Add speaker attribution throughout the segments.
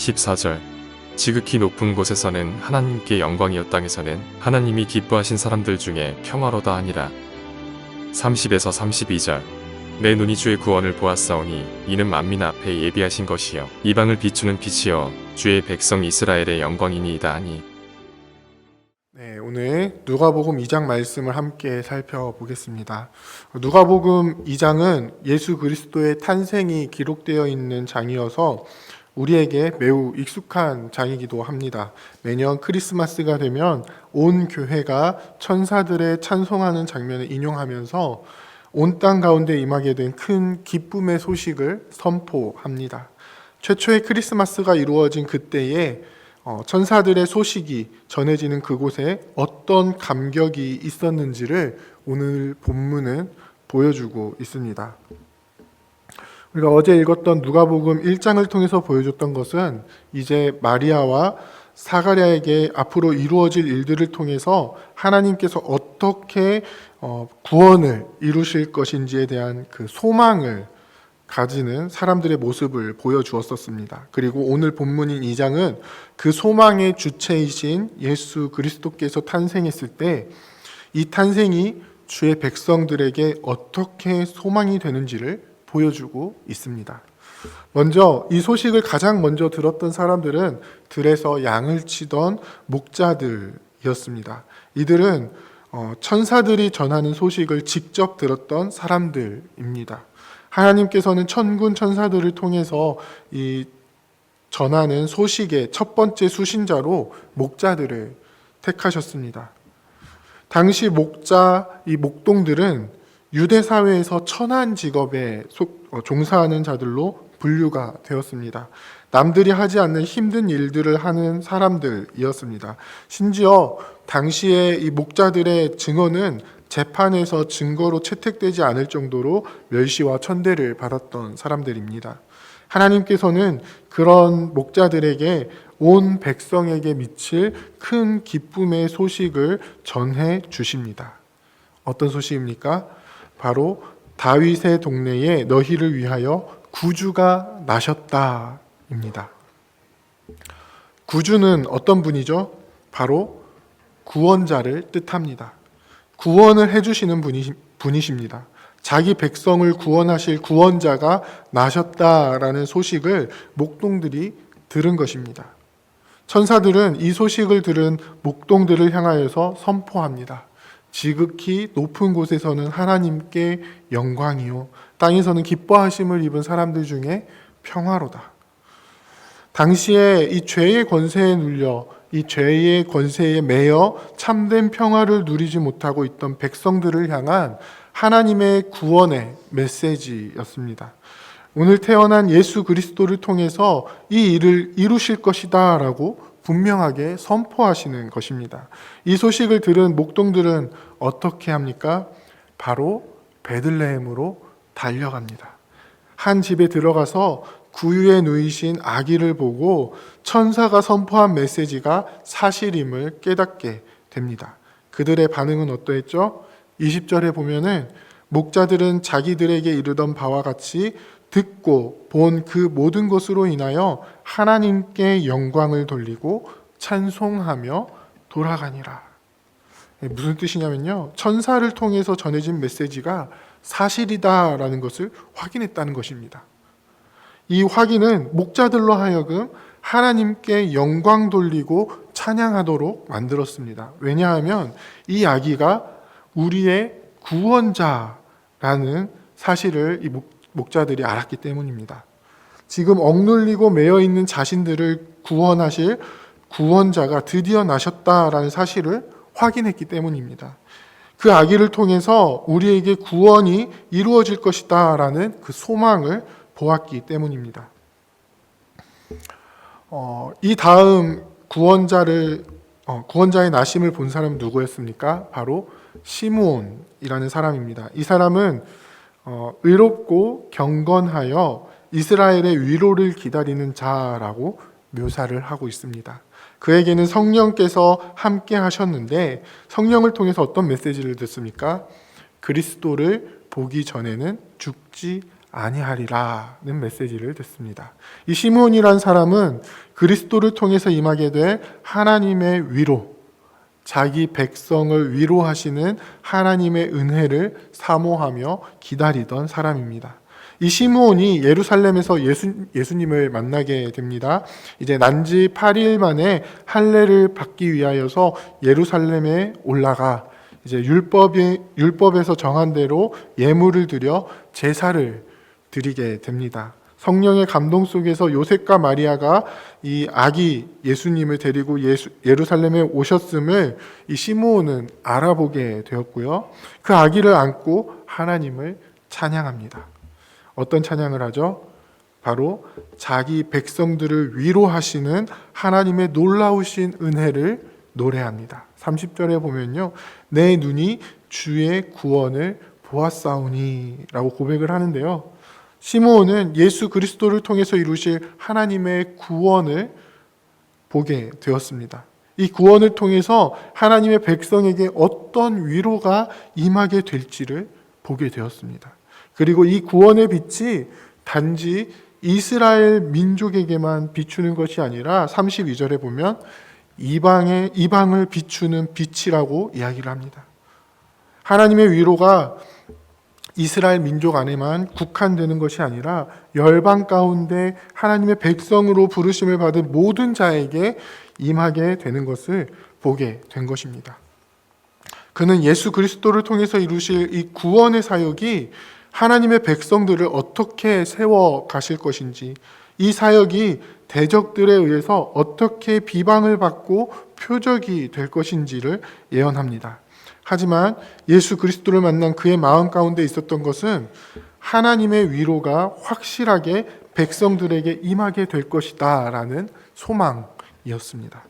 Speaker 1: 14절 지극히 높은 곳에서는 하나님께 영광이요 땅에서는 하나님이 기뻐하신 사람들 중에 평화로다 하니라. 30에서 32절 내 눈이 주의 구원을 보았사오니 이는 만민 앞에 예비하신 것이요 이방을 비추는 빛이요 주의 백성 이스라엘의 영광이니이다 하니.
Speaker 2: 네, 오늘 누가복음 2장 말씀을 함께 살펴보겠습니다. 누가복음 2장은 예수 그리스도의 탄생이 기록되어 있는 장이어서 우리에게 매우 익숙한 장이기도 합니다. 매년 크리스마스가 되면 온 교회가 천사들의 찬송하는 장면을 인용하면서 온 땅 가운데 임하게 된 큰 기쁨의 소식을 선포합니다. 최초의 크리스마스가 이루어진 그때에 천사들의 소식이 전해지는 그곳에 어떤 감격이 있었는지를 오늘 본문은 보여주고 있습니다. 우리가 어제 읽었던 누가복음 1장을 통해서 보여줬던 것은 이제 마리아와 사가랴에게 앞으로 이루어질 일들을 통해서 하나님께서 어떻게 구원을 이루실 것인지에 대한 그 소망을 가지는 사람들의 모습을 보여주었었습니다. 그리고 오늘 본문인 2장은 그 소망의 주체이신 예수 그리스도께서 탄생했을 때 이 탄생이 주의 백성들에게 어떻게 소망이 되는지를 보여주고 있습니다. 먼저 이 소식을 가장 먼저 들었던 사람들은 들에서 양을 치던 목자들이었습니다. 이들은 천사들이 전하는 소식을 직접 들었던 사람들입니다. 하나님께서는 천군 천사들을 통해서 이 전하는 소식의 첫 번째 수신자로 목자들을 택하셨습니다. 당시 이 목동들은 유대 사회에서 천한 직업에 종사하는 자들로 분류가 되었습니다. 남들이 하지 않는 힘든 일들을 하는 사람들이었습니다. 심지어 당시에 이 목자들의 증언은 재판에서 증거로 채택되지 않을 정도로 멸시와 천대를 받았던 사람들입니다. 하나님께서는 그런 목자들에게 온 백성에게 미칠 큰 기쁨의 소식을 전해 주십니다. 어떤 소식입니까? 바로 다윗의 동네에 너희를 위하여 구주가 나셨다입니다. 구주는 어떤 분이죠? 바로 구원자를 뜻합니다. 구원을 해주시는 분이십니다. 자기 백성을 구원하실 구원자가 나셨다라는 소식을 목동들이 들은 것입니다. 천사들은 이 소식을 들은 목동들을 향하여서 선포합니다. 지극히 높은 곳에서는 하나님께 영광이요 땅에서는 기뻐하심을 입은 사람들 중에 평화로다. 당시에 이 죄의 권세에 눌려 이 죄의 권세에 매여 참된 평화를 누리지 못하고 있던 백성들을 향한 하나님의 구원의 메시지였습니다. 오늘 태어난 예수 그리스도를 통해서 이 일을 이루실 것이다 라고 분명하게 선포하시는 것입니다. 이 소식을 들은 목동들은 어떻게 합니까? 바로 베들레헴으로 달려갑니다. 한 집에 들어가서 구유에 누이신 아기를 보고 천사가 선포한 메시지가 사실임을 깨닫게 됩니다. 그들의 반응은 어떠했죠? 20절에 보면은 목자들은 자기들에게 이르던 바와 같이 듣고 본 그 모든 것으로 인하여 하나님께 영광을 돌리고 찬송하며 돌아가니라. 무슨 뜻이냐면요, 천사를 통해서 전해진 메시지가 사실이다라는 것을 확인했다는 것입니다. 이 확인은 목자들로 하여금 하나님께 영광 돌리고 찬양하도록 만들었습니다. 왜냐하면 이 아기가 우리의 구원자라는 사실을 이 목자들이 알았기 때문입니다. 지금 억눌리고 매여 있는 자신들을 구원하실 구원자가 드디어 나셨다라는 사실을 확인했기 때문입니다. 그 아기를 통해서 우리에게 구원이 이루어질 것이다라는 그 소망을 보았기 때문입니다. 이 다음 구원자의 나심을 본 사람은 누구였습니까? 바로 시므온이라는 사람입니다. 이 사람은 의롭고 경건하여 이스라엘의 위로를 기다리는 자라고 묘사를 하고 있습니다. 그에게는 성령께서 함께 하셨는데 성령을 통해서 어떤 메시지를 듣습니까? 그리스도를 보기 전에는 죽지 아니하리라는 메시지를 듣습니다. 이 시므온이란 사람은 그리스도를 통해서 임하게 될 하나님의 위로, 자기 백성을 위로하시는 하나님의 은혜를 사모하며 기다리던 사람입니다. 이 시므온이 예루살렘에서 예수님을 만나게 됩니다. 이제 난지 8일 만에 할례를 받기 위하여서 예루살렘에 올라가 이제 율법에서 정한 대로 예물을 드려 제사를 드리게 됩니다. 성령의 감동 속에서 요셉과 마리아가 이 아기 예수님을 데리고 예루살렘에 오셨음을 이 시므온은 알아보게 되었고요. 그 아기를 안고 하나님을 찬양합니다. 어떤 찬양을 하죠? 바로 자기 백성들을 위로하시는 하나님의 놀라우신 은혜를 노래합니다. 30절에 보면요, 내 눈이 주의 구원을 보았사오니 라고 고백을 하는데요, 시므온은 예수 그리스도를 통해서 이루실 하나님의 구원을 보게 되었습니다. 이 구원을 통해서 하나님의 백성에게 어떤 위로가 임하게 될지를 보게 되었습니다. 그리고 이 구원의 빛이 단지 이스라엘 민족에게만 비추는 것이 아니라 32절에 보면 이방을 비추는 빛이라고 이야기를 합니다. 하나님의 위로가 이스라엘 민족 안에만 국한되는 것이 아니라 열방 가운데 하나님의 백성으로 부르심을 받은 모든 자에게 임하게 되는 것을 보게 된 것입니다. 그는 예수 그리스도를 통해서 이루실 이 구원의 사역이 하나님의 백성들을 어떻게 세워 가실 것인지, 이 사역이 대적들에 의해서 어떻게 비방을 받고 표적이 될 것인지를 예언합니다. 하지만 예수 그리스도를 만난 그의 마음 가운데 있었던 것은 하나님의 위로가 확실하게 백성들에게 임하게 될 것이다 라는 소망이었습니다.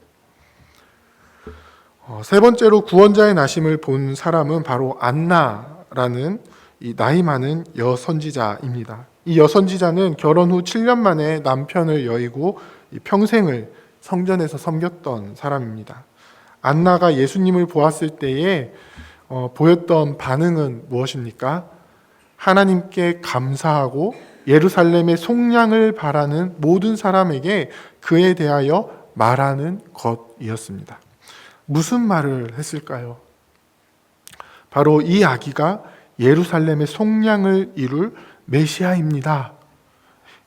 Speaker 2: 세 번째로 구원자의 나심을 본 사람은 바로 안나라는 이 나이 많은 여선지자입니다. 이 여선지자는 결혼 후 7년 만에 남편을 여의고 평생을 성전에서 섬겼던 사람입니다. 안나가 예수님을 보았을 때에 보였던 반응은 무엇입니까? 하나님께 감사하고 예루살렘의 속량을 바라는 모든 사람에게 그에 대하여 말하는 것이었습니다. 무슨 말을 했을까요? 바로 이 아기가 예루살렘의 속량을 이룰 메시아입니다.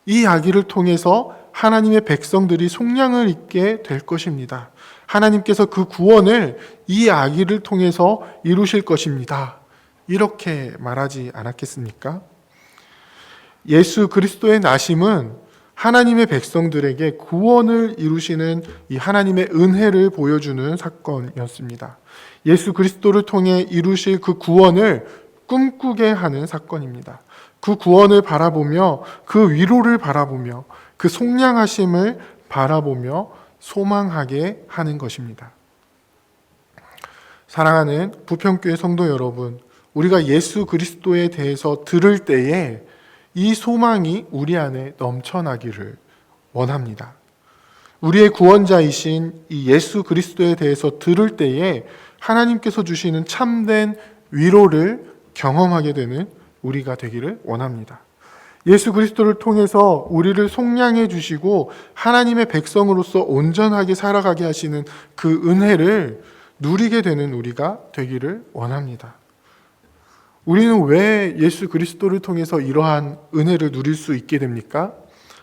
Speaker 2: 이 아기를 통해서 하나님의 백성들이 속량을 입게 될 것입니다. 하나님께서 그 구원을 이 아기를 통해서 이루실 것입니다. 이렇게 말하지 않았겠습니까? 예수 그리스도의 나심은 하나님의 백성들에게 구원을 이루시는 이 하나님의 은혜를 보여주는 사건이었습니다. 예수 그리스도를 통해 이루실 그 구원을 꿈꾸게 하는 사건입니다. 그 구원을 바라보며 그 위로를 바라보며 그 속량하심을 바라보며 소망하게 하는 것입니다. 사랑하는 부평교회 성도 여러분, 우리가 예수 그리스도에 대해서 들을 때에 이 소망이 우리 안에 넘쳐나기를 원합니다. 우리의 구원자이신 이 예수 그리스도에 대해서 들을 때에 하나님께서 주시는 참된 위로를 경험하게 되는 우리가 되기를 원합니다. 예수 그리스도를 통해서 우리를 속량해 주시고 하나님의 백성으로서 온전하게 살아가게 하시는 그 은혜를 누리게 되는 우리가 되기를 원합니다. 우리는 왜 예수 그리스도를 통해서 이러한 은혜를 누릴 수 있게 됩니까?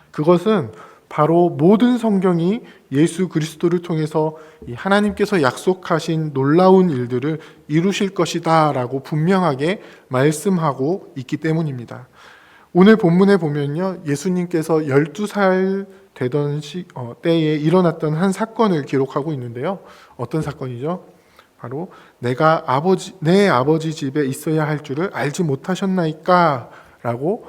Speaker 2: 그것은 바로 모든 성경이 예수 그리스도를 통해서 하나님께서 약속하신 놀라운 일들을 이루실 것이다 라고 분명하게 말씀하고 있기 때문입니다. 오늘 본문에 보면요, 예수님께서 12살 되던 때에 일어났던 한 사건을 기록하고 있는데요. 어떤 사건이죠? 바로 내 아버지 집에 있어야 할 줄을 알지 못하셨나이까? 라고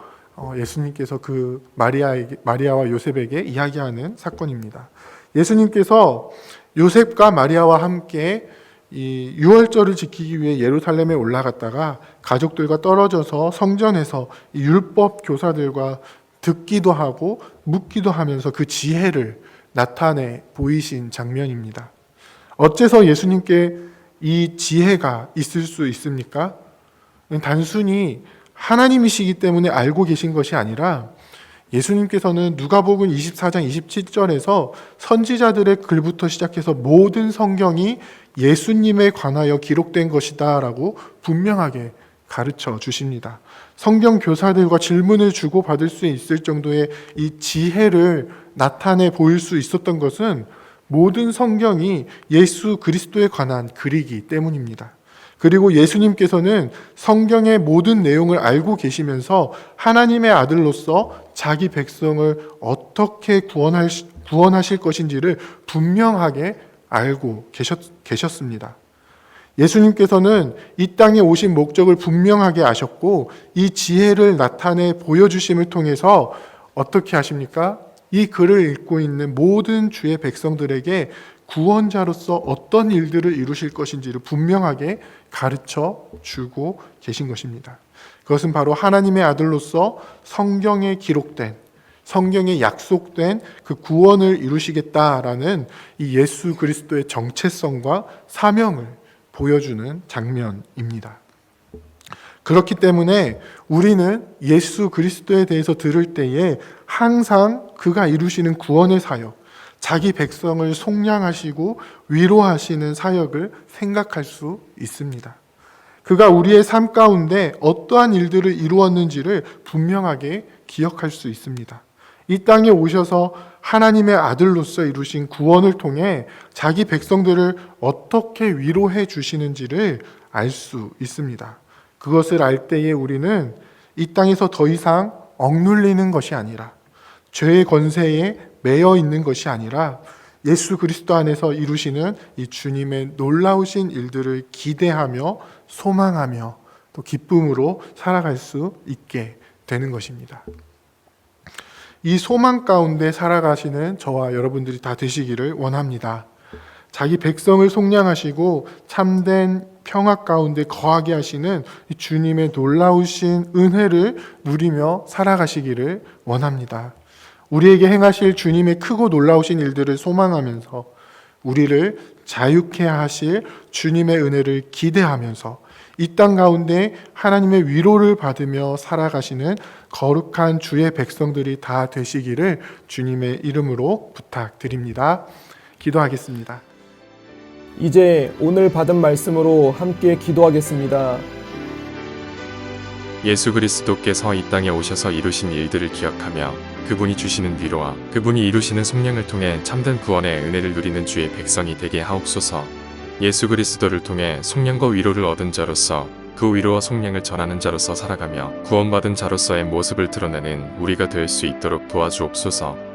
Speaker 2: 예수님께서 그 마리아와 요셉에게 이야기하는 사건입니다. 예수님께서 요셉과 마리아와 함께 이 유월절을 지키기 위해 예루살렘에 올라갔다가 가족들과 떨어져서 성전에서 이 율법 교사들과 듣기도 하고 묻기도 하면서 그 지혜를 나타내 보이신 장면입니다. 어째서 예수님께 이 지혜가 있을 수 있습니까? 단순히 하나님이시기 때문에 알고 계신 것이 아니라 예수님께서는 누가복음 24장 27절에서 선지자들의 글부터 시작해서 모든 성경이 예수님에 관하여 기록된 것이다 라고 분명하게 가르쳐 주십니다. 성경 교사들과 질문을 주고받을 수 있을 정도의 이 지혜를 나타내 보일 수 있었던 것은 모든 성경이 예수 그리스도에 관한 글이기 때문입니다. 그리고 예수님께서는 성경의 모든 내용을 알고 계시면서 하나님의 아들로서 자기 백성을 어떻게 구원하실 것인지를 분명하게 알고 계셨습니다. 예수님께서는 이 땅에 오신 목적을 분명하게 아셨고 이 지혜를 나타내 보여주심을 통해서 어떻게 하십니까? 이 글을 읽고 있는 모든 주의 백성들에게 구원자로서 어떤 일들을 이루실 것인지를 분명하게 가르쳐 주고 계신 것입니다. 그것은 바로 하나님의 아들로서 성경에 기록된, 성경에 약속된 그 구원을 이루시겠다라는 이 예수 그리스도의 정체성과 사명을 보여주는 장면입니다. 그렇기 때문에 우리는 예수 그리스도에 대해서 들을 때에 항상 그가 이루시는 구원의 사역, 자기 백성을 속량하시고 위로하시는 사역을 생각할 수 있습니다. 그가 우리의 삶 가운데 어떠한 일들을 이루었는지를 분명하게 기억할 수 있습니다. 이 땅에 오셔서 하나님의 아들로서 이루신 구원을 통해 자기 백성들을 어떻게 위로해 주시는지를 알 수 있습니다. 그것을 알 때에 우리는 이 땅에서 더 이상 억눌리는 것이 아니라 죄의 권세에 매여 있는 것이 아니라 예수 그리스도 안에서 이루시는 이 주님의 놀라우신 일들을 기대하며 소망하며 또 기쁨으로 살아갈 수 있게 되는 것입니다. 이 소망 가운데 살아가시는 저와 여러분들이 다 되시기를 원합니다. 자기 백성을 속량하시고 참된 평화 가운데 거하게 하시는 주님의 놀라우신 은혜를 누리며 살아가시기를 원합니다. 우리에게 행하실 주님의 크고 놀라우신 일들을 소망하면서 우리를 자유케 하실 주님의 은혜를 기대하면서 이 땅 가운데 하나님의 위로를 받으며 살아가시는 거룩한 주의 백성들이 다 되시기를 주님의 이름으로 부탁드립니다. 기도하겠습니다.
Speaker 3: 이제 오늘 받은 말씀으로 함께 기도하겠습니다.
Speaker 1: 예수 그리스도께서 이 땅에 오셔서 이루신 일들을 기억하며 그분이 주시는 위로와 그분이 이루시는 속량을 통해 참된 구원의 은혜를 누리는 주의 백성이 되게 하옵소서. 예수 그리스도를 통해 속량과 위로를 얻은 자로서 그 위로와 속량을 전하는 자로서 살아가며 구원받은 자로서의 모습을 드러내는 우리가 될 수 있도록 도와주옵소서.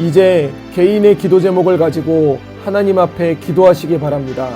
Speaker 3: 이제 개인의 기도 제목을 가지고 하나님 앞에 기도하시기 바랍니다.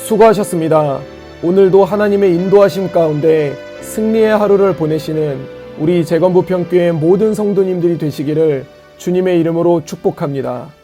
Speaker 3: 수고하셨습니다. 오늘도 하나님의 인도하심 가운데 승리의 하루를 보내시는 우리 재건부평교회 모든 성도님들이 되시기를 주님의 이름으로 축복합니다.